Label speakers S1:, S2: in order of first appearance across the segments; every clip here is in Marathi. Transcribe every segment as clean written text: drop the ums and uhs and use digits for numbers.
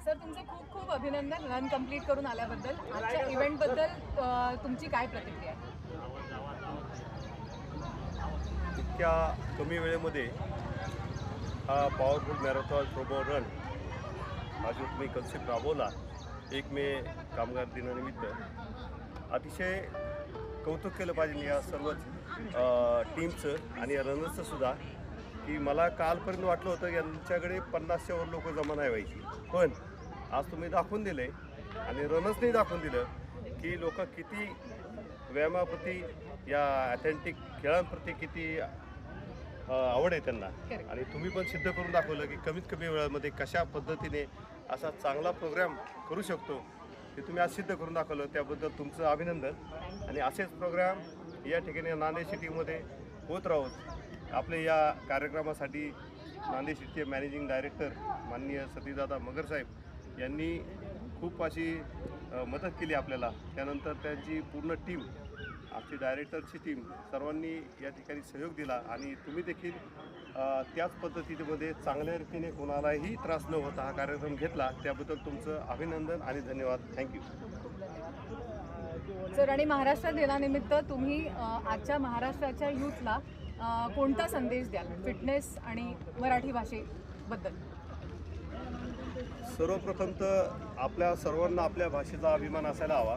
S1: सर तुमचे खूप खूप अभिनंदन रन कंप्लीट करून आल्याबद्दल. आजच्या इव्हेंटबद्दल तुमची काय प्रतिक्रिया आहे?
S2: इतक्या कमी वेळेमध्ये हा पॉवरफुल मॅरेथॉन प्रोमो रन हा जो तुम्ही कन्सेप्ट राबवला 1 मे कामगार दिनानिमित्त, अतिशय कौतुक केलं पाहिजे या सर्वच टीमचं आणि या रनर्सचं सुद्धा. की मला कालपर्यंत वाटलं होतं यांच्याकडे 50च्या वर लोक जमा नाही व्हायची, पण आज तुम्ही दाखवून दिले आणि रनर्सने दाखवून दिलं की लोक किती व्यायामाप्रती या ॲथेंटिक खेळांप्रती किती आवड आहे त्यांना. आणि तुम्ही पण सिद्ध करून दाखवलं की कमीत कमी वेळामध्ये कशा पद्धतीने असा चांगला प्रोग्राम करू शकतो हे तुम्ही आज सिद्ध करून दाखवलं. त्याबद्दल तुमचं अभिनंदन. आणि असेच प्रोग्राम या ठिकाणी नांदेड सिटीमध्ये होत राहूत. आपले या कार्यक्रमासाठी नांदेड सिटीचे मॅनेजिंग डायरेक्टर माननीय सतीदादा मगर साहेब यांनी खूप अशी मदत केली आपल्याला. त्यानंतर त्यांची पूर्ण टीम, आमची डायरेक्टरची टीम, सर्वांनी या ठिकाणी सहयोग दिला. आणि तुम्ही देखील त्याच पद्धतीमध्ये चांगल्या रीतीने कोणालाही त्रास न होता हा कार्यक्रम घेतला. त्याबद्दल तुमचं अभिनंदन आणि धन्यवाद. Thank you
S1: sir. आणि महाराष्ट्र दिनानिमित्त तुम्ही आजच्या महाराष्ट्राच्या यूथला कोणता संदेश द्याल फिटनेस आणि मराठी भाषेबद्दल?
S2: सर्वप्रथम तर आपल्या सर्वांना आपल्या भाषेचा अभिमान असायला हवा.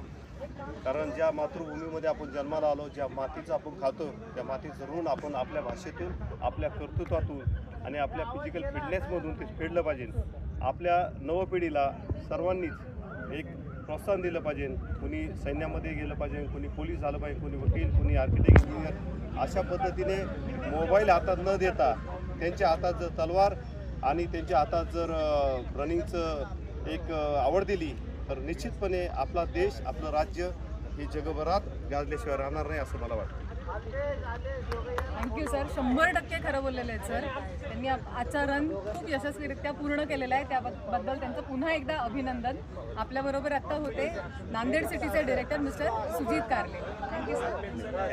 S2: कारण ज्या मातृभूमीमध्ये आपण जन्माला आलो, ज्या मातीचं आपण खातो, त्या मातीचं ऋण आपण आपल्या भाषेतून, आपल्या कर्तृत्वातून आणि आपल्या फिजिकल फिटनेसमधून ते फेडलं पाहिजे. आपल्या नवपिढीला सर्वांनीच एक प्रोत्साहन दिलं पाहिजे. कोणी सैन्यामध्ये गेलं पाहिजे, कोणी पोलीस झालं पाहिजे, कोणी वकील, कोणी आर्किटेक्ट, इंजिनियर. अशा पद्धतीने मोबाईल हातात न देता त्यांच्या हातात जर तलवार आणि त्यांच्या हातात जर रनिंगचं एक आवड दिली तर निश्चितपणे आपला देश, आपलं राज्य हे जगभरात गाजल्याशिवाय राहणार नाही असं मला वाटतं.
S1: Thank you sir. 100% खरं बोललेलं आहे सर. त्यांनी आजचा रन खूप यशस्वीरित्या पूर्ण केलेला आहे. त्याबद्दल त्यांचं पुन्हा एकदा अभिनंदन. आपल्याबरोबर आत्ता होते नांदेड सिटीचे डायरेक्टर मिस्टर सुजित कारले. Thank you sir.